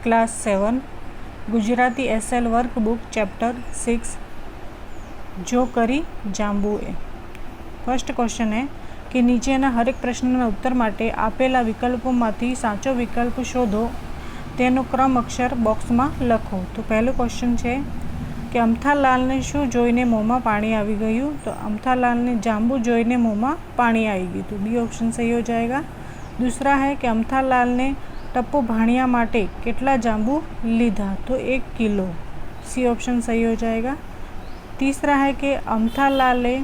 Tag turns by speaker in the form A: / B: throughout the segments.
A: Class 7 Gujarati SL workbook chapter 6 जो करी जांबुए। First question है कि नीचेना हरेक प्रश्नना उत्तर माटे आपेला विकल्पोमांथी साचो विकल्प शोधो, तेनो क्रम अक्षर बॉक्स में लखो। तो पहलो क्वेश्चन है कि अमथालाल ने शू जोईने मों में पाणी आवी गयुं? तो अमथालाल ने जांबू जोईने मों में पाणी आई गयुं, तो बी ऑप्शन सही हो जाएगा। दूसरा है कि अमथालाल ने टप्पू भाणिया माटे केटला जांबू लीधा? तो 1 किलो, सी ऑप्शन सही हो जाएगा। तीसरा है कि अमथालाले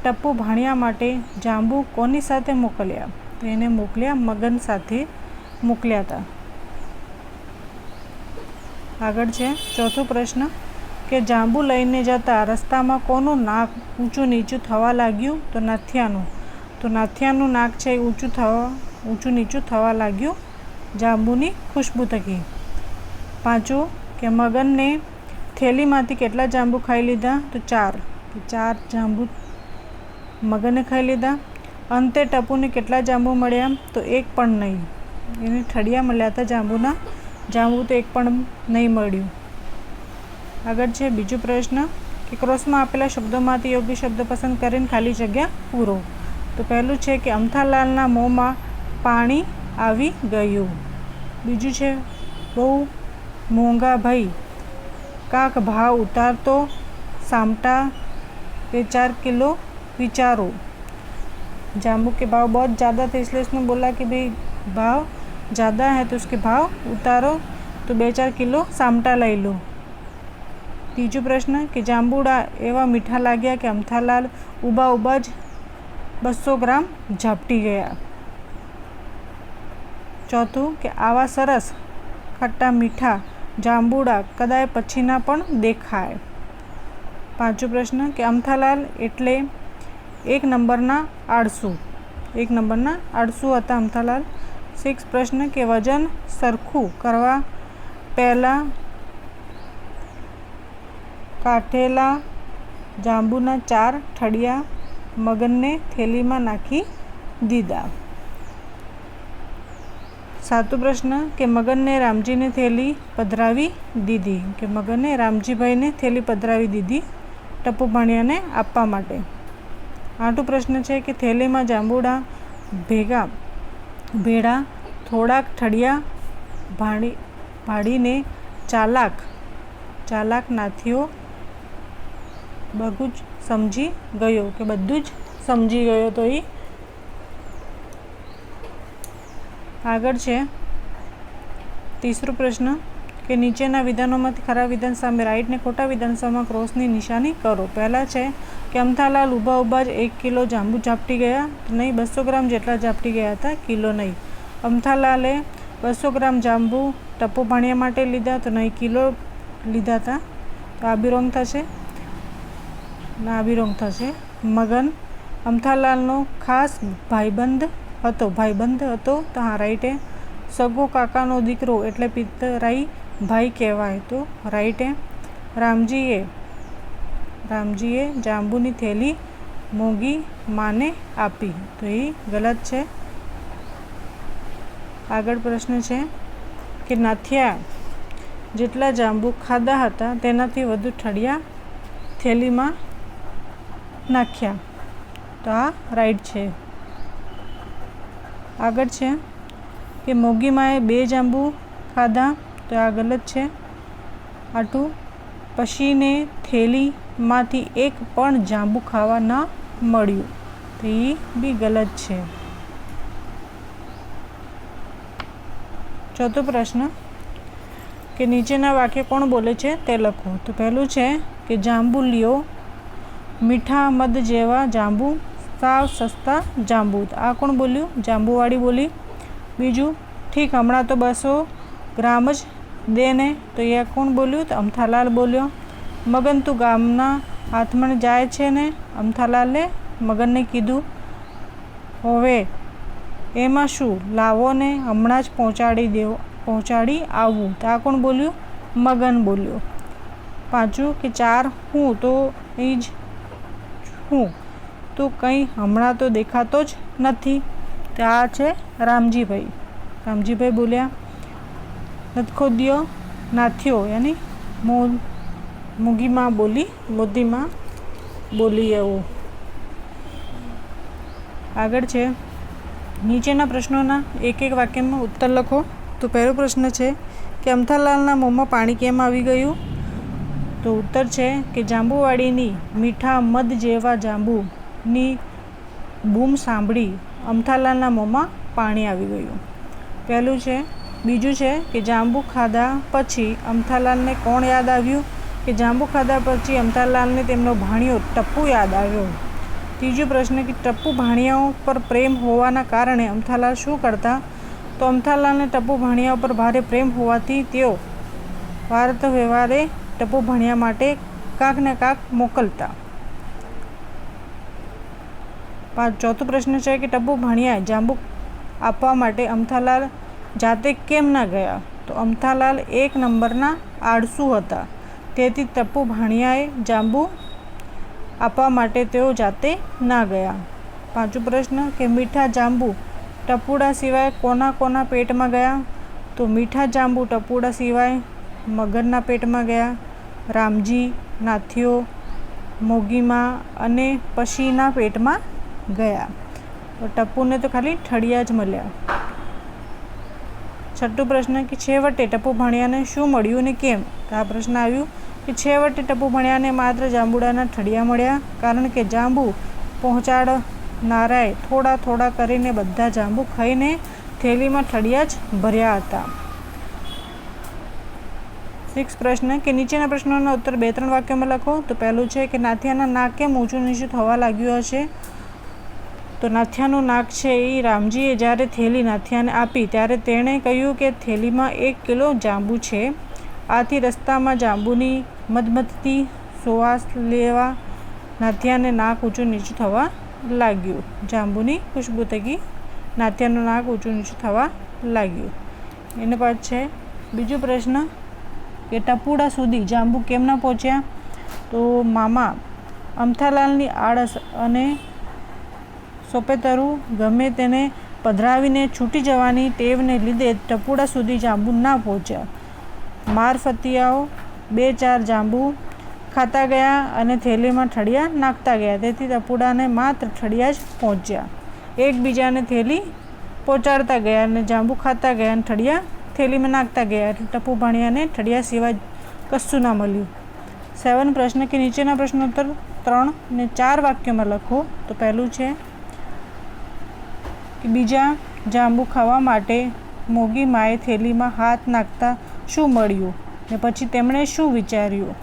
A: टप्पू भाणिया माटे जांबू कोनी साथे मोकल्या? तो एने मोकल्या मगन साथे मोकल्या था। आगळ छे चौथो प्रश्न कि जांबू लईने जता रस्ता में कोनु नाक ऊंचू नीचू थवा लाग्युं? तो नाथियानुं। तो नाथियानुं नाक छे ऊंचू नीचू थवा लाग्युं जांबूनी खुशबू थकी। पांचों कि मगन ने थेली मांथी केटला जांबू खाई लीधा? तो 4 जांबू मगने खाई लीधा। अंते टप्पू ने केटला जांबू मळ्या? तो 1 पण नहीं, एने ठड़िया मळ्या था जांबूना, जांबू तो 1 पण नहीं मळ्युं। आगळ छे बीजो प्रश्न कि क्रॉस में आपेला शब्दोमांथी योग्य शब्द पसंद करीने खाली जग्या पूरो। तो पहलू है कि अमथालालना मों में पाणी आवी गयुं। बीजू है बहु मोंघा भाई काक भाव उतारतो, सामटा 4 किलो विचारो। जांबू के भाव बहुत ज़्यादा थे इसलिए उसने बोला कि भाई भाव ज़्यादा है तो उसके भाव उतारो, तो 2-4 किलो सामटा लई लो। तीजो प्रश्न कि जांबूड़ा एवा मीठा लाग्या कि अमथालाल ऊबा ऊबा ज 200 ग्राम झपटी गया। चौथुं कि आवा सरस खट्टा मीठा जांबूड़ा कदाय पछीना पण देखाय। पांचो प्रश्न कि अमथालाल एटले 1 नंबरना आळसू, 1 नंबरना आळसू हता अमथालाल। 6 प्रश्न कि वजन सरखू करवा पहला काठेला जांबूना 4 ठड़िया मगन ने थेली में नाखी दीधा। 7 प्रश्न कि मगन ने रामजी ने थेली पधरावी दीधी, कि मगन ने रामजी भाई ने थेली पधरावी दीधी टप्पू भाणिया ने आपवा माटे। 8 प्रश्न है कि थेली में जांबूड़ा भेड़ा थोड़ाक ठड़िया भाड़ीने चालाक नाथियो बगुज समझी गयो, कि बधुज समझी गयो। तो ये आगळ छे तीसरो प्रश्न कि नीचेना विधानों में खरा विधान सामे राइट ने खोटा विधान सामे क्रॉसनी निशानी करो। पहला है कि अमथालाल ऊबा ऊबा 1 किलो जांबू झापटी गया? तो नहीं, 200 ग्राम जेटला झापटी गया था, किलो नहीं। अमथालाले 200 ग्राम जांबू टप्पू भाणिया माटे लीधा? तो नहीं, किलो लीधा था, तो आ बी रोंग थशे, आ बी रोंग थशे। मगन अमथालालनो खास भाईबंध हतो? तो हाँ, राइट है। सगो काकानो दीकरो एटले पितराई भाई कहवाय? तो राइट है। रामजीए जांबूनी थेली मोगी माने आपी? तो ये गलत है। आगळ प्रश्न है कि नाथिया जेटला जांबू खाधा हता तेनाथी वधु ठड़िया थेली में नाख्या? तो आ राइट है। आगळ है कि मोगी माए 2 जांबू खाधा? तो आ गलत है। 8 पछीने थेली मांथी 1 पण जांबू खावा न मळ्युं? तो ये भी गलत है। चौथो प्रश्न कि नीचेना वाक्य कोण बोले छे ते लखो। तो पहलू है कि जांबू लियो, मीठा मध जेवा जांबू, साव सस्ता जांबू। तो आ कोण बोल्यु? जांबूवाड़ी बोली। बीजू ठीक हमणां तो 200 ग्राम ज दे ने? तो ये कोण बोल्यु? तो अमथालाल बोल्यो। मगन तू गामना हाथमण जाय छे ने? अमथालाले मगन ने कीधुं। होवे एमां शुं, लावो ने हमणां ज पहोंचाड़ी आवुं। तो आ कोण बोल्यु? मगन बोल्यो। पांचू कि 4 हूँ तो ईज हूँ, तो कहीं हमणां तो देखातो ज नथी? तो आ छे रामजी भाई बोल्या। નતખોદ્યો નાથ્યો યાની મોગીમાં બોલી એવું. આગળ છે, નીચેના પ્રશ્નોના એક વાક્યમાં ઉત્તર લખો. તો પહેલો પ્રશ્ન છે કે અમથાલાલના મોંમાં પાણી કેમ આવી ગયું? તો ઉત્તર છે કે જાંબુવાડીની મીઠા મધ જેવા જાંબુની બૂમ સાંભળી અમથાલાલના મોંમાં પાણી આવી ગયું. પહેલું છે. બીજું છે કે જાંબુ ખાધા પછી અમથાલાલને કોણ યાદ આવ્યું? કે જાંબુ ખાધા પછી અમથાલાલને તેમનો ભાણિયો ટપ્પુ યાદ આવ્યો. ત્રીજો પ્રશ્ન કે ટપ્પુ ભાણિયાઓ પર પ્રેમ હોવાના કારણે અમથાલાલ શું કરતા? તો અમથાલાલને ટપ્પુ ભાણિયાઓ પર ભારે પ્રેમ હોવાથી તેઓ વારત વ્યવહારે ટપ્પુ ભાણિયા માટે કાંક ને કાંક મોકલતા. ચોથો પ્રશ્ન છે કે ટપ્પુ ભાણિયાએ જાંબુ આપવા માટે અમથાલાલ જાતે કેમ ના ગયા? તો અમથાલાલ 1 નંબરના આળસુ હતા, તેથી ટપ્પુ ભાણિયાએ જાંબુ આપવા માટે તેઓ જાતે ના ગયા. પાંચમો પ્રશ્ન કે મીઠા જાંબુ ટપુડા સિવાય કોના પેટમાં ગયા? તો મીઠા જાંબુ ટપુડા સિવાય મગરના પેટમાં ગયા, રામજી, નાથ્યો, મોગીમાં અને પશીના પેટમાં ગયા. તો ટપ્પુને તો ખાલી ઠળિયા જ મળ્યા. છઠ્ઠો પ્રશ્ન કે છેવટે ટપ્પુ ભાણિયાને શું મળ્યું ને કેમ? તો આ પ્રશ્ન આવ્યું કે છેવટે ટપ્પુ ભાણિયાને માત્ર જાંબુડાના ઠળિયા મળ્યા, કારણ કે જાંબુ પહોંચાડનારાએ થોડા કરીને બધા જાંબુ ખાઈને થેલીમાં ઠળિયા જ ભર્યા હતા. 6 પ્રશ્ન કે નીચેના પ્રશ્નોના ઉત્તર 2-3 વાક્યોમાં લખો. તો પહેલું છે કે નાથિયાના નાક કેમ ઊંચું નીચું થવા લાગ્યું હશે? તો નાથિયાનું નાક છે એ રામજીએ જ્યારે થેલી નાથિયાને આપી ત્યારે તેણે કહ્યું કે થેલીમાં 1 કિલો જાંબુ છે. આથી રસ્તામાં જાંબુની મધમધતી સુવાસ લેવા નાથિયાને નાક ઊંચું નીચું થવા લાગ્યું. જાંબુની ખુશ્બુ થકી નાથિયાનું નાક ઊંચું નીચું થવા લાગ્યું. એના બાદ છે બીજો પ્રશ્ન કે ટપુડા સુધી જાંબુ કેમ ના પહોંચ્યા? તો મામા અમથાલાલની આળસ અને સોપેતરું ગમે તેને પધરાવીને છૂટી જવાની ટેવને લીધે ટપુડા સુધી જાંબુ ના પહોંચ્યા. મારફતિયાઓ 2-4 જાંબુ ખાતા ગયા અને થેલીમાં ઠળિયા નાખતા ગયા, તેથી ટપુડાને માત્ર ઠળિયા જ પહોંચ્યા. એકબીજાને થેલી પહોંચાડતા ગયા અને જાંબુ ખાતા ગયા અને ઠળિયા થેલીમાં નાખતા ગયા, એટલે ટપ્પુ ભાણિયાને ઠળિયા સિવાય કશું ના મળ્યું. 7 પ્રશ્ન કે નીચેના પ્રશ્નોત્તર 3 અને 4 વાક્યોમાં લખો. તો પહેલું છે કે બીજા જાંબુ ખાવા માટે મોગી માએ થેલીમાં હાથ નાખતા શું મળ્યું ને પછી તેમણે શું વિચાર્યું?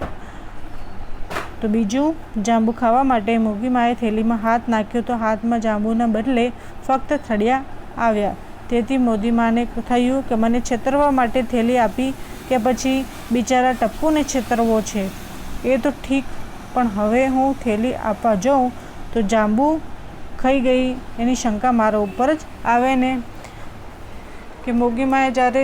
A: તો બીજું, જાંબુ ખાવા માટે મોગી માએ થેલીમાં હાથ નાખ્યો તો હાથમાં જાંબુના બદલે ફક્ત ઠળિયા આવ્યા. તેથી મોદી માને થયું કે મને છેતરવા માટે થેલી આપી કે પછી બિચારા ટપ્પુને છેતરવો છે. એ તો ઠીક, પણ હવે હું થેલી આપવા જાઉં તો જાંબુ ખાઈ ગઈ એની શંકા મારા ઉપર જ આવે ને. કે મોગીમાએ જ્યારે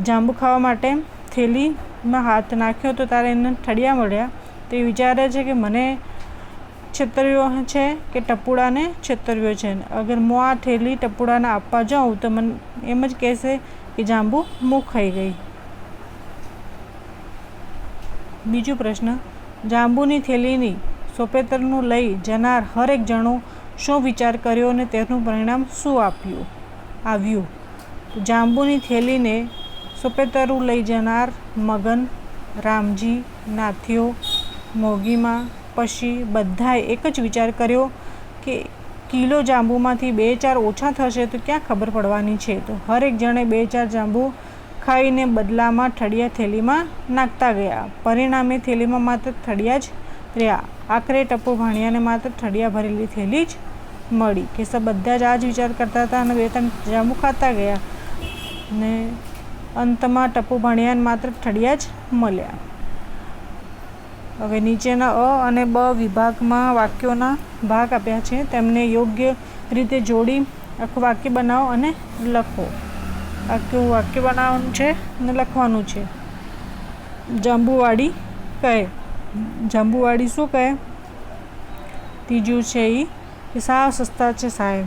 A: જાંબુ ખાવા માટે થેલીમાં હાથ નાખ્યો તો ત્યારે એને ઠળિયા મળ્યા. તે વિચારે છે કે મને છેતર્યો છે કે ટપુડાને છેતર્યો છે. અગર હું આ થેલી ટપુડાને આપવા જાઉં તો મને એમ જ કહેશે કે જાંબુ હું ખાઈ ગઈ. બીજો પ્રશ્ન, જાંબુની થેલીની સોપેતરનું લઈ જનાર હરેક જણો શું વિચાર કર્યો અને તેનું પરિણામ શું આવ્યું? તો જાંબુની થેલીને સોપેતરું લઈ જનાર મગન, રામજી, નાથ્યો, મોગીમાં, પછી બધાએ એક જ વિચાર કર્યો કે કિલો જાંબુમાંથી 2-4 ઓછા થશે તો ક્યાં ખબર પડવાની છે. તો હરેક જણે 2-4 જાંબુ ખાઈને બદલામાં ઠળિયા થેલીમાં નાખતા ગયા. પરિણામે થેલીમાં માત્ર ઠળિયા જ રહ્યા. આખરે ટપ્પુ ભાણિયાને માત્ર ઠળિયા ભરેલી થેલી જ મળી. કે બધા જ આ જ વિચાર કરતા હતા અને 2-3 જાંબુ ખાતા ગયા ને અંતમાં ટપ્પુ ભાણિયાને માત્ર ઠળિયા જ મળ્યા. હવે નીચેના અ અને બ વિભાગમાં વાક્યોના ભાગ આપ્યા છે, તેમને યોગ્ય રીતે જોડી આખું વાક્ય બનાવો અને લખો. આખું વાક્ય બનાવવાનું છે અને લખવાનું છે. જાંબુવાડી કહે. જાંબુવાડી શું કહે? ત્રીજું છે એ સાવ સસ્તા છે સાહેબ.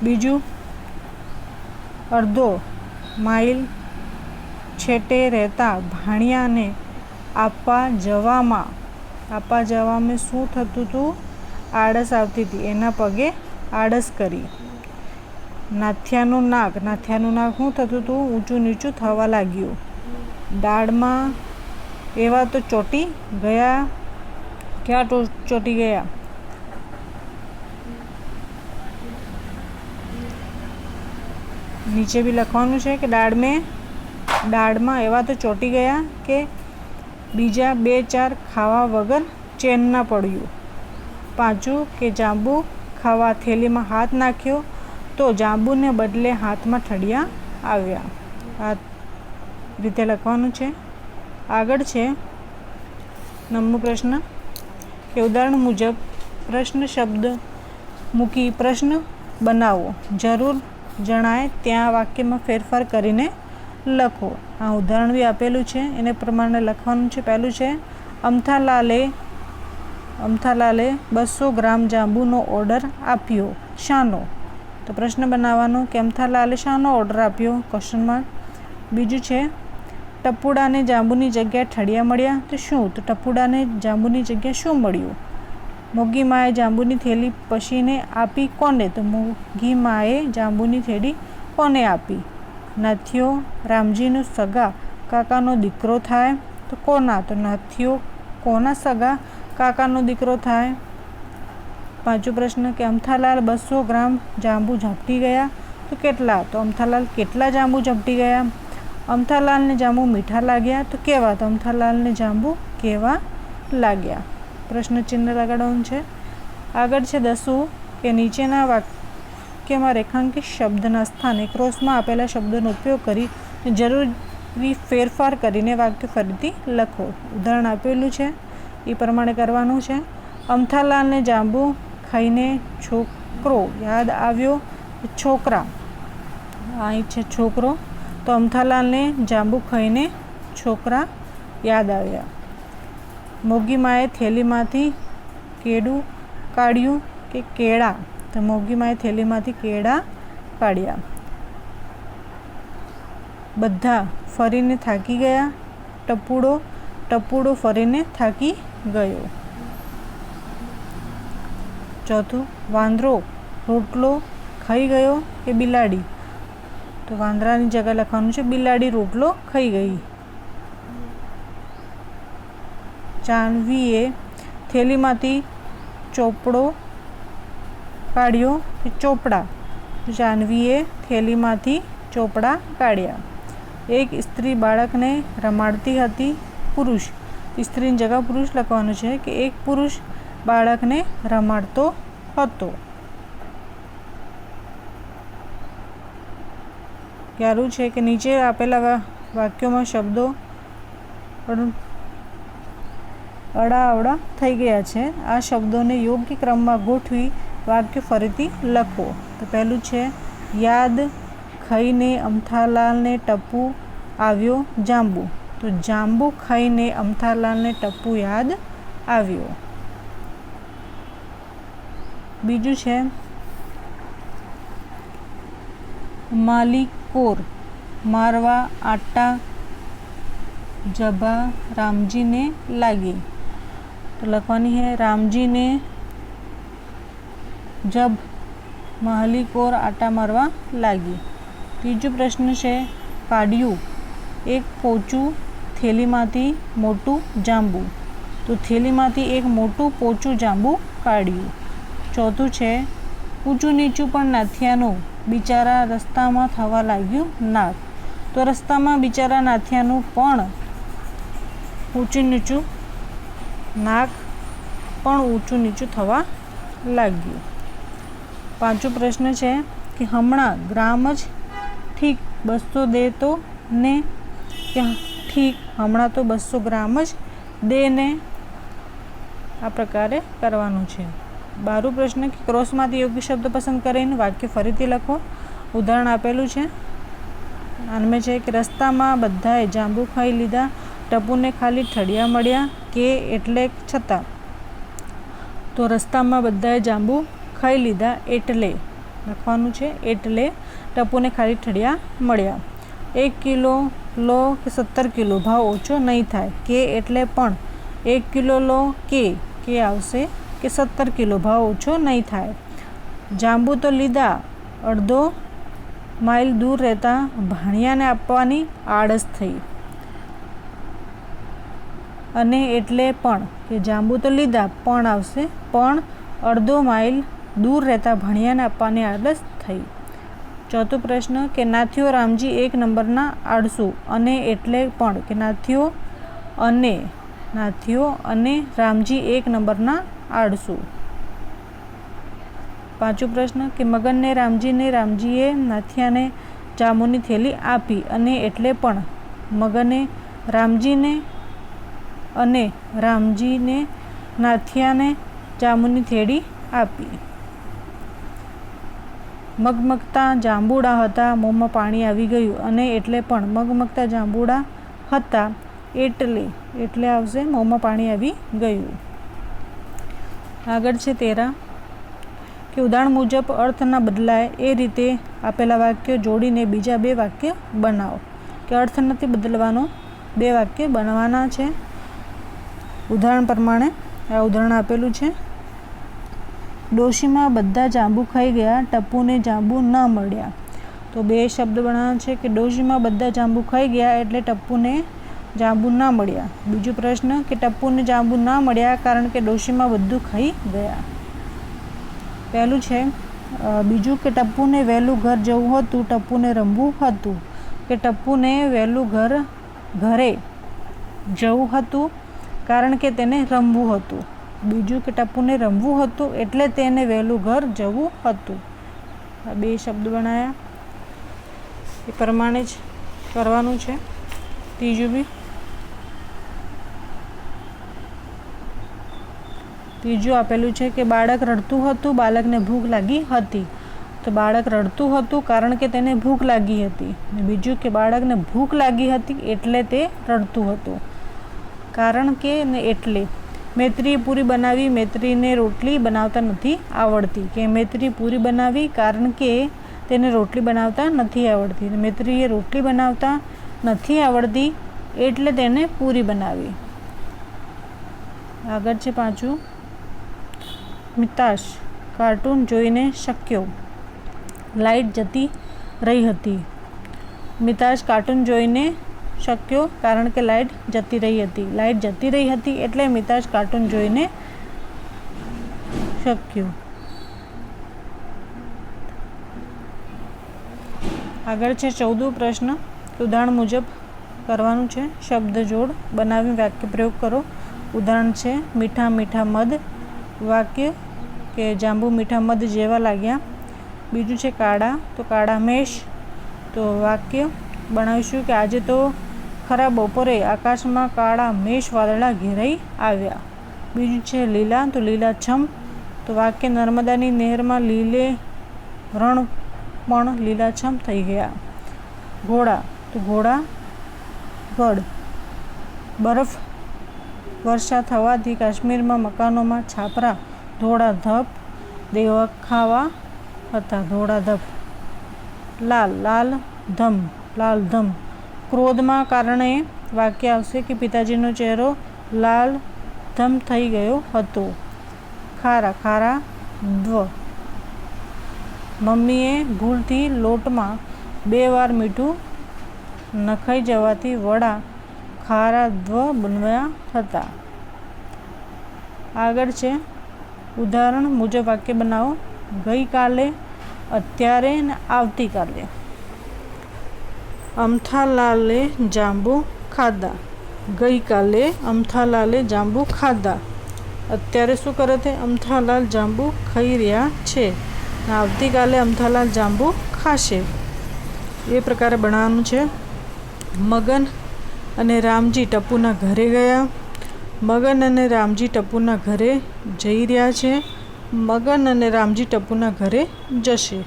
A: બીજું, અડધો માઇલ છેટે રહેતા ભાણિયાને આપવા જવામાં શું થતું હતું? આળસ આવતી હતી. એના પગે આળસ કરી. નાથિયાનું નાક શું થતું હતું? ઊંચું નીચું થવા લાગ્યું. દાળમાં એવા તો ચોંટી ગયા. ક્યાં ચોંટી ગયા? નીચે બી લખવાનું છે કે દાળમાં એવા તો ચોંટી ગયા કે બીજા 2-4 ખાવા વગર ચેન ના પડ્યું. 5 કે જાંબુ ખાવા થેલીમાં હાથ નાખ્યો તો જાંબુને બદલે હાથમાં ઠળિયા આવ્યા. આ રીતે લખવાનું છે. આગળ છે 9મો પ્રશ્ન કે ઉદાહરણ મુજબ પ્રશ્ન શબ્દ મૂકી પ્રશ્ન બનાવો. જરૂર જણાય ત્યાં વાક્યમાં ફેરફાર કરીને લખો. આ ઉદાહરણ બી આપેલું છે, એને પ્રમાણે લખવાનું છે. પહેલું છે અમથાલાલે 200 ગ્રામ જાંબુનો ઓર્ડર આપ્યો. શાનો? તો પ્રશ્ન બનાવવાનો કે અમથાલાલે શાનો ઓર્ડર આપ્યો? Question mark. બીજું છે ટપુડાને જાંબુની જગ્યાએ ઠળિયા મળ્યા. તો શું? તો ટપુડાને જાંબુની જગ્યાએ શું મળ્યું? મોગી માએ જાંબુની થેલી પછીને આપી કોને? તો મોગી માએ જાંબુની થેલી કોને આપી? નાથિયો રામજીનો સગા કાકાનો દીકરો થાય. તો કોના? તો નાથિયો કોના સગા કાકાનો દીકરો થાય? 5મો પ્રશ્ન કે અમથાલાલ 200 ગ્રામ જાંબુ ઝપટી ગયા. તો કેટલા? તો અમથાલાલ કેટલા જાંબુ ઝપટી ગયા? અમથાલાલને જાંબુ મીઠા લાગ્યા. તો કેવા? તો અમથાલાલને જાંબુ કેવા લાગ્યા? પ્રશ્ન ચિહ્ન લગાડવાનું છે. આગળ છે 10 કે નીચેના વાક્યમાં રેખાંકિત શબ્દના સ્થાને ક્રોસમાં આપેલા શબ્દોનો ઉપયોગ કરી જરૂરી ફેરફાર કરીને વાક્ય ફરીથી લખો. ઉદાહરણ આપેલું છે, એ પ્રમાણે કરવાનું છે. અમથાલાલને જાંબુ ખાઈને છોકરો યાદ આવ્યો. છોકરા અહીં છે છોકરો. તો અમથાલાલને જાંબુ ખાઈને છોકરા યાદ આવ્યા. મોગી માએ થેલીમાંથી કેળું કાઢ્યું કે કેળા? તો મોગી માએ થેલીમાંથી કેળા કાઢ્યા. બધા ફરીને થાકી ગયા. ટપુડો ફરીને થાકી ગયો. 4 વાંદરો રોટલો ખાઈ ગયો કે બિલાડી? તો વાંદરાની જગ્યાએ લખવાનું છે બિલાડી રોટલો ખાઈ ગઈ. જાનવીએ થેલીમાંથી ચોપડો કાઢ્યો કે ચોપડા? જાનવીએ થેલીમાંથી ચોપડા કાઢ્યા. એક સ્ત્રી બાળકને રમાડતી હતી. પુરુષ સ્ત્રીની જગ્યા પુરુષ લખવાનું છે કે એક પુરુષ બાળકને રમાડતો હતો. 11 છે કે નીચે આપેલા વાક્યોમાં શબ્દો અડાઅવડા થઈ ગયા છે. આ શબ્દોને યોગ્ય ક્રમમાં ગોઠવી વાક્ય ફરીથી લખો. તો પહેલું છે યાદ ખાઈને અમથાલાલને ટપુ આવ્યો જાંબુ. તો જાંબુ ખાઈને અમથાલાલને ટપુ યાદ આવ્યો. બીજું છે માલિકોર મારવા આટા જભા રામજીને લાગી. તો લખવાની है रामजी ने जब मालिकोर आटा मारवा लागी. ત્રીજો પ્રશ્ન છે કાઢ્યું. એક પોચું થેલીમાંથી મોટું જાંબુ. તો થેલીમાંથી એક મોટું પોચું જાંબુ કાઢ્યું. ચોથું છે ઊંચું નીચું પણ નાથિયાનું બિચારા રસ્તામાં થવા લાગ્યું નાક. તો રસ્તામાં બિચારા નાથિયાનું પણ ઊંચું નીચું નાક પણ ઊંચું નીચું થવા લાગ્યું. 5મો પ્રશ્ન છે કે હમણાં ગ્રામ જ ઠીક 200 દે તો ને? કે ઠીક હમણાં તો 200 ગ્રામ જ દે ને? આ પ્રકારે કરવાનું છે. 12મો પ્રશ્ન કે ક્રોસમાંથી યોગ્ય શબ્દ પસંદ કરીને વાક્ય ફરીથી લખો. ઉદાહરણ આપેલું છે. આનમાં છે કે રસ્તામાં બધાએ જાંબુ ખાઈ લીધા. ટપુને ખાલી ઠળિયા મળ્યા કે એટલે છતાં? તો રસ્તામાં બધાએ જાંબુ ખાઈ લીધા એટલે લખવાનું છે એટલે ટપુને ખાલી ઠળિયા મળ્યા. 1 કિલો લો કે 17 કિલો ભાવ ઓછો નહીં થાય। કે એટલે પણ 1 કિલો લો કે આવશે કે 17 કિલો ભાવ ઓછો નહીં થાય। જાંબુ તો લીધા અડધો માઇલ દૂર રહેતા ભાણિયાને આપવાની આળસ થઈ। અને એટલે પણ કે જાંબુ તો લીધા પણ આવશે પણ અડધો માઇલ દૂર રહેતા ભાણિયાને આપવાની આળસ થઈ। ચોથો પ્રશ્ન કે નાથીઓ રામજી 1 નંબરના આળસુ અને એટલે પણ કે નાથીઓ અને રામજી 1 નંબરના આળસુ। પાંચમો પ્રશ્ન કે મગનને રામજીએ નાથિયાને જાંબુની થેલી આપી અને એટલે પણ મગને રામજીને નાથિયાને જાંબુની થેલી આપી। મગમગતા જાંબુડા હતા મોંમાં પાણી આવી ગયું અને એટલે પણ મગમગતા જાંબુડા હતા એટલે આવશે મોંમાં પાણી આવી ગયું। આગળ છે 13 કે ઉદાહરણ મુજબ અર્થ ના બદલાય એ રીતે આપેલા વાક્યો જોડીને બીજા 2 વાક્ય બનાવો। કે અર્થ નથી બદલવાનો, 2 વાક્ય બનાવવાના છે। ઉદાહરણ પ્રમાણે આ ઉદાહરણ આપેલું છે। ડોશીમાં બધા જાંબુ ખાઈ ગયા, ટપ્પુને જાંબુ ન મળ્યા। તો 2 શબ્દ બનાવવાના છે કે ડોશીમાં બધા જાંબુ ખાઈ ગયા એટલે ટપ્પુને જાંબુ ના મળ્યા। બીજો પ્રશ્ન કે ટપ્પુને જાંબુ ના મળ્યા કારણ કે ડોશીમાં બધું ખાઈ ગયા। પહેલું છે બીજું કે ટપ્પુને વહેલું ઘર જવું હતું, ટપ્પુને રમવું હતું। કે ટપ્પુને વહેલું ઘરે જવું હતું કારણ કે તેને રમવું હતું। બીજું કે ટપ્પુને રમવું હતું એટલે તેને વહેલું ઘર જવું હતું। આ 2 શબ્દ બનાવ્યા, એ પ્રમાણે જ કરવાનું છે। ત્રીજું આપેલું છે કે બાળક રડતું હતું, બાળકને ભૂખ લાગી હતી। તો બાળક રડતું હતું કારણ કે તેને ભૂખ લાગી હતી। બીજું કે બાળકને ભૂખ લાગી હતી એટલે તે રડતું હતું। કારણ કે ને એટલે મૈત્રીએ પૂરી બનાવી, મૈત્રીને રોટલી બનાવતા નથી આવડતી। કે મૈત્રીએ પૂરી બનાવી કારણ કે તેને રોટલી બનાવતા નથી આવડતી। મૈત્રીએ રોટલી બનાવતા નથી આવડતી એટલે તેને પૂરી બનાવી। આગળ છે 5 મિતાશ કાર્ટૂન જોઈને શક્યો, લાઇટ જતી રહી હતી। મિતાશ કાર્ટૂન જોઈને શક્યો કારણ કે લાઇટ જતી રહી હતી। લાઇટ જતી રહી હતી એટલે મિતાશ કાર્ટૂન જોઈને શક્યો। આગળ છે 14 પ્રશ્ન ઉદાહરણ મુજબ કરવાનું છે। શબ્દ જોડ બનાવી વાક્ય પ્રયોગ કરો। ઉદાહરણ છે મીઠા મીઠા મધ, વાક્ય કે જાંબુ મીઠા મધ જેવા લાગ્યા। બીજું છે કાળા, તો કાળા મેષ, તો વાક્ય બનાવીશું કે આજે તો ખરા બપોરે આકાશમાં કાળા મેષ વાદળા ઘેરાઈ આવ્યા। બીજું છે લીલા, તો લીલાછમ, તો વાક્ય નર્મદાની નહેરમાં લીલે રણ પણ લીલાછમ થઈ ગયા। ઘોડા, તો ઘોડા ગઢ, બરફ વર્ષા થવાથી કાશ્મીરમાં મકાનોમાં છાપરા ધોળાધપ દેખાવા હતા। ધોળાધપ। લાલધમ, ક્રોધમાં કારણે વાક્ય આવશે કે પિતાજીનો ચહેરો લાલધમ થઈ ગયો હતો। ખારા દ્વ, મમ્મીએ ભૂલથી લોટમાં 2 વાર મીઠું નખાઈ જવાથી વડા ખારા દ્વ બન્યા હતા। આગળ છે ઉદાહરણ મુજબ વાક્ય બનાવો। ગઈકાલે, અત્યારે ને આવતીકાલે। અમથાલાલે જાંબુ ખાધા। ગઈકાલે અમથાલાલે જાંબુ ખાધા। અત્યારે શું કરે છે? અમથાલાલ જાંબુ ખાઈ રહ્યા છે। આવતીકાલે અમથાલાલ જાંબુ ખાશે। એ પ્રકારે બનાવવાનું છે। મગન અને રામજી ટપ્પુના ઘરે ગયા। મગન અને રામજી ટપ્પુના ઘરે જઈ રહ્યા છે। મગન અને રામજી ટપ્પુના ઘરે જશે।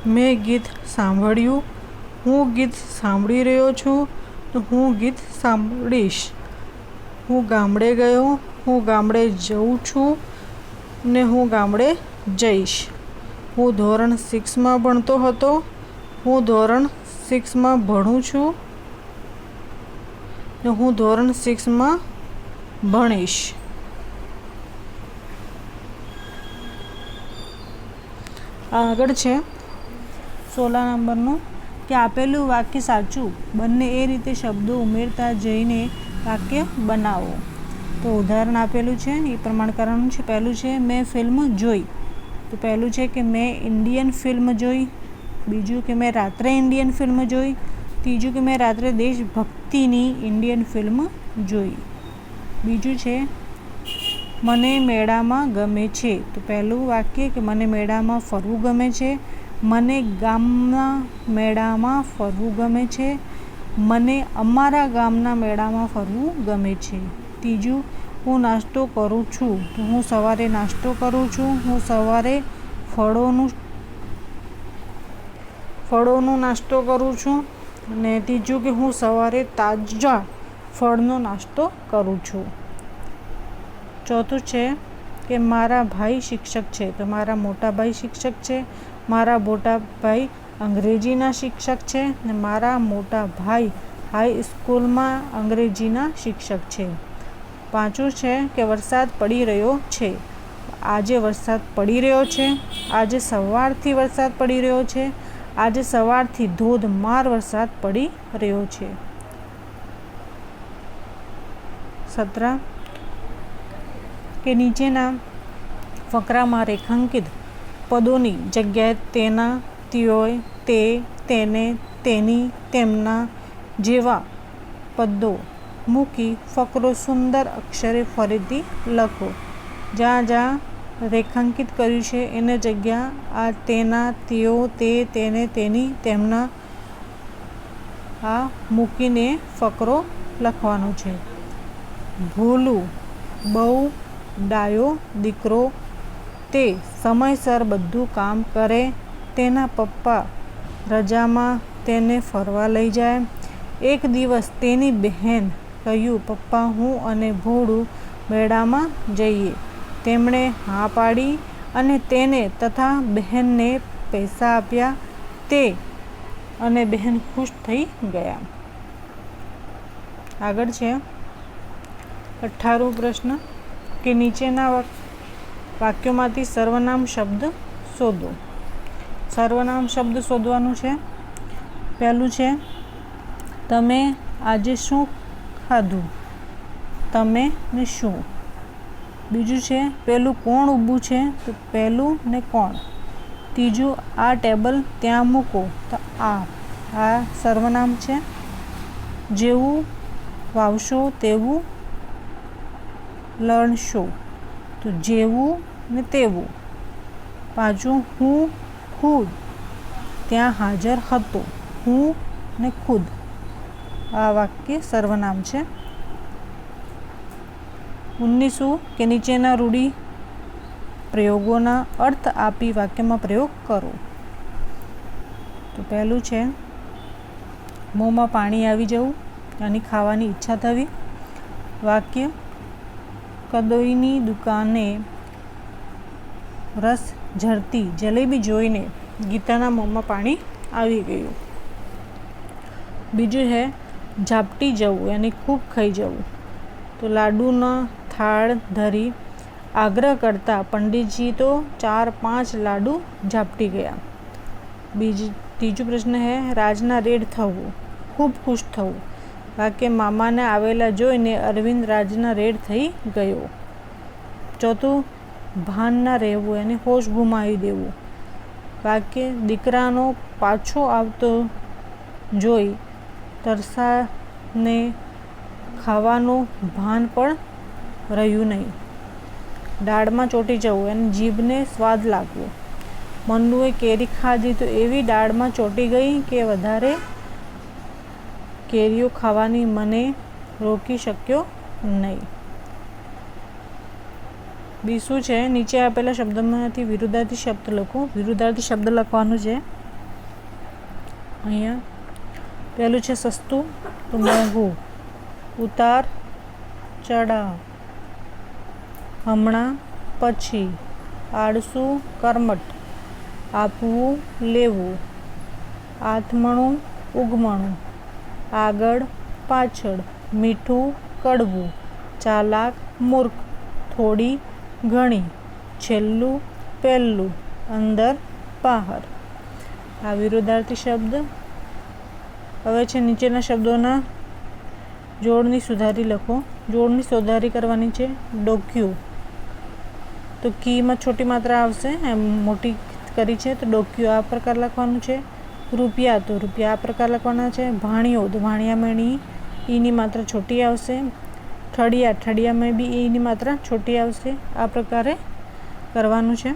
A: મેં ગીત સાંભળ્યું, હું ગીત સાંભળી રહ્યો છું, તો હું ગીત સાંભળીશ। હું ગામડે ગયો, હું ગામડે જઉં છું ને હું ગામડે જઈશ। હું ધોરણ 6માં ભણતો હતો, હું ધોરણ 6માં ભણું છું ને હું ધોરણ 6માં ભણીશ. આગળ છે 16 નંબરનું કે આપેલું વાક્ય સાચું બંને એ રીતે શબ્દો ઉમેરતા જઈને વાક્ય બનાવો. તો ઉદાહરણ આપેલું છે એ પ્રમાણે કરવાનું છે. પહેલું છે મેં ફિલ્મ જોઈ. તો પહેલું છે કે મેં ઇન્ડિયન ફિલ્મ જોઈ. બીજું કે મેં રાત્રે ઇન્ડિયન ફિલ્મ જોઈ. ત્રીજું કે મેં રાત્રે દેશભક્તિની ઇન્ડિયન ફિલ્મ જોઈ. બીજું છે મને મેળામાં ગમે છે. તો પહેલું વાક્ય કે મને મેળામાં ફરવું ગમે છે. મને ગામના મેળામાં ફરવું ગમે છે. મને અમારા ગામના મેળામાં ફરવું ગમે છે. ત્રીજું હું નાસ્તો કરું છું. તો હું સવારે નાસ્તો કરું છું. હું સવારે ફળોનો નાસ્તો કરું છું. અને ત્રીજું કે હું સવારે તાજા ફળનો નાસ્તો કરું છું. ચોથું છે કે મારા ભાઈ શિક્ષક છે. તો મારા મોટા ભાઈ શિક્ષક છે. મારા મોટા ભાઈ અંગ્રેજીના શિક્ષક છે ને મારા મોટા ભાઈ હાઈ સ્કૂલમાં અંગ્રેજીના શિક્ષક છે. પાંચમું છે કે વરસાદ પડી રહ્યો છે. આજે વરસાદ પડી રહ્યો છે. આજે સવારથી વરસાદ પડી રહ્યો છે. આજે સવારથી ધોધમાર વરસાદ પડી રહ્યો છે. 17 કે નીચેના ફકરામાં રેખાંકિત પદોની જગ્યાએ તેના, ત્યોય, તે, તેને, તેની, તેમના જેવા પદો મૂકી ફકરો સુંદર અક્ષરે ફરીથી લખો. જ્યાં જ્યાં રેખાંકિત કર્યું છે એને જગ્યા આ તેના, ત્યો, તે, તેને, તેની, તેમના આ મૂકીને ફકરો લખવાનો છે. ભોલું બહુ ડાયો દીકરો. તે સમયસર બધું કામ કરે. તેના પપ્પા રજામાં તેને ફરવા લઈ જાય. એક દિવસ તેની બહેન કહ્યું પપ્પા હું અને ભોળું મેળામાં જઈએ. તેમણે હા પાડી અને તેને તથા બહેનને પૈસા આપ્યા. તે અને બહેન ખુશ થઈ ગયા. આગળ છે 18 પ્રશ્ન કે નીચેના વાક્યોમાંથી સર્વનામ શબ્દ શોધો. સર્વનામ શબ્દ શોધવાનું છે. પહેલું છે તમે આજે શું ખાધું. તમે ને શું. બીજું છે પેલું કોણ ઊભું છે. તો પેલું ને કોણ. ત્રીજું આ ટેબલ ત્યાં મૂકો. તો આ સર્વનામ છે. જેવું વાવશો તેવું લણશો. તો જેવું ને તેવું. પાંચું હું ખુદ ત્યાં હાજર હતો. હું ને ખુદ. આ વાક્ય સર્વનામ છે. 19 કે નીચેના રૂઢિ પ્રયોગોના અર્થ આપી વાક્યમાં પ્રયોગ કરો. તો પહેલું છે મોંમાં પાણી આવી જવું અને ખાવાની ઈચ્છા થવી. વાક્ય કદોઈની દુકાને રસ ઝરતી જલેબી જોઈને ગીતાના મોંમાં પાણી આવી ગયું. બીજું છે ઝાપટી જવું યાની ખૂબ ખાઈ જવું. તો લાડુના થાળ ધરી આગ્રહ કરતા પંડિતજી તો 4-5 લાડુ ઝાપટી ગયા. ત્રીજો પ્રશ્ન છે રાજના રેડ થવું ખૂબ ખુશ થવું. વાક્ય મામાને આવેલા જોઈને અરવિંદ રાજના રેડ થઈ ગયો. ચોથું ભાન ના રહેવું એને હોશ ગુમાવી દેવું. વાક્ય દીકરાનો પાછો આવતો જોઈ તરસાને ખાવાનું ભાન પણ રહ્યું નહીં. દાળમાં ચોંટી જવું એને જીભને સ્વાદ લાગવો. મન્નુએ કેરી ખાધી તો એવી દાળમાં ચોંટી ગઈ કે વધારે કેરીઓ ખાવાની મને રોકી શક્યો નહીં. બીજું છે નીચે આપેલા શબ્દોમાંથી વિરુદ્ધાર્થી શબ્દ લખો. વિરુદ્ધાર્થી શબ્દ લખવાનું છે. અહીંયા પહેલું છે સસ્તું તો મોંઘું. ઉતાર ચઢાવ. હમણાં પછી. આળસુ કર્મઠ. આપવું લેવું. આથમણું ઉગમણું, આગળ પાછળ, મીઠું કડવું, ચાલાક મૂર્ખ, થોડી ઘણી, છેલ્લું પહેલું, અંદર બહાર. આ વિરોધાર્થી શબ્દ. હવે છે નીચેના શબ્દોના જોડણી સુધારી લખો. જોડણી સુધારી કરવાની છે. ડોક્યુ તો કીમાં છોટી માત્રા આવશે, એમ મોટી કરી છે તો ડોક્યુ આ પ્રકાર લખવાનું છે. રૂપિયા તો રૂપિયા આ પ્રકાર લખવાના છે. ભાણિયો તો ભાણિયામાં ઈની માત્રા છોટી આવશે. ઠળિયા ઠળિયામાં બી ઈની માત્રા છોટી આવશે. આ પ્રકારે કરવાનું છે.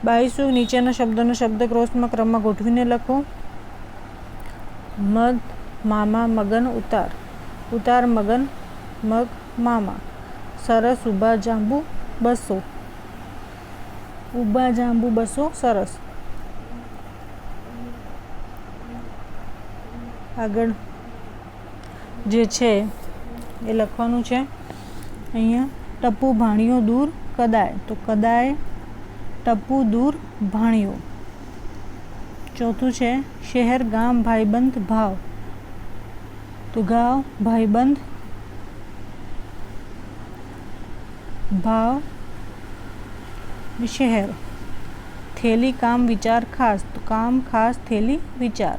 A: 22 નીચેના શબ્દોનો શબ્દકોશમાં ક્રમમાં ગોઠવીને લખો. મધ મામા મગન ઉતાર, ઉતાર મગન મગ મામા. સરસ ઊભા જાંબુ 200, ઊભા જાંબુ 200 સરસ. આગળ જે છે એ લખવાનું છે. અહીંયા ટપુ ભાણિયો દૂર કદાય તો કદાય ટપુ દૂર ભાણિયો. ચોથું છે શહેર ગામ ભાઈબંધ ભાવ તો ગાવ ભાઈબંધ ભાવ શહેર. થેલી કામ વિચાર ખાસ તો કામ ખાસ થેલી વિચાર.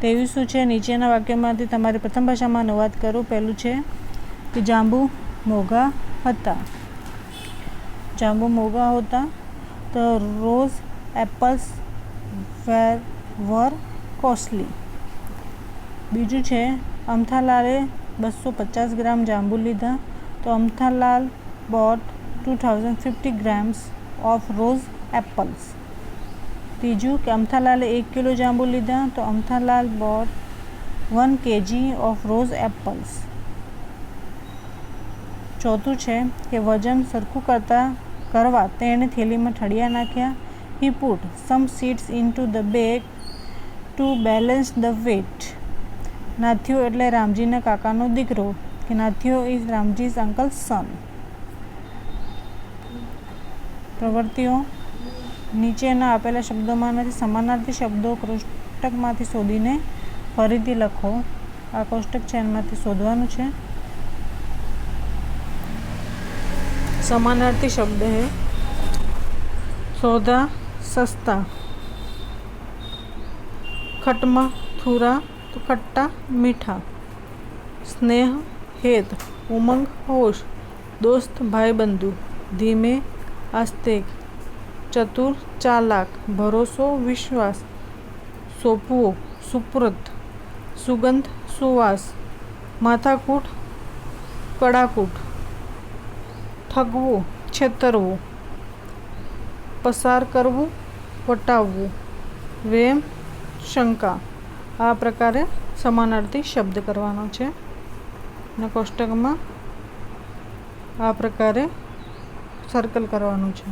A: 23 છે નીચેના વાક્યમાંથી તમારી પ્રથમ ભાષામાં અનુવાદ કરો. પહેલું છે કે જાંબુ મોંઘા હતા. જાંબુ મોંઘા હતા તો રોઝ એપલ્સ were costly. બીજું છે અમથાલાલે 250 ગ્રામ જાંબુ લીધા તો Amthalal bought 2050 grams of rose apples. ત્રીજું કે અમથાલાલે 1 કિલો જાંબુ લીધા તો Amthalal bought 1 kg of rose apples. ચોથું છે કે વજન સરખું કરવા તેણે થેલીમાં ઠળિયા નાખ્યા. He put some seeds into the bag to balance the weight. નાથિયો એટલે રામજીના કાકાનો દીકરો કે નાથિયો ઇઝ રામજી's uncle's son. પ્રવૃત્તિઓ નીચેના આપેલા શબ્દોમાંથી સમાનાર્થી શબ્દો કોષ્ટકમાંથી શોધીને ફરીથી લખો. આ કોષ્ટક છે એમાંથી શોધવાનું છે. समानार्थी शब्द है सौदा सस्ता, खटमा थूरा तो खट्टा मीठा, स्नेह हेत, उमंग होश, दोस्त भाई बंधु, धीमे आस्ते, चतुर चालाक, भरोसो विश्वास, सोपवो सुपुर्द, सुगंध सुवास, माथाकूट कड़ाकूट, ठगवू छेतरवू, पसार करवू वटावू, वेम शंका. આ પ્રકારે સમાનાર્થી શબ્દ કરવાનો છે અને કોષ્ટકમાં આ પ્રકારે સર્કલ કરવાનું છે.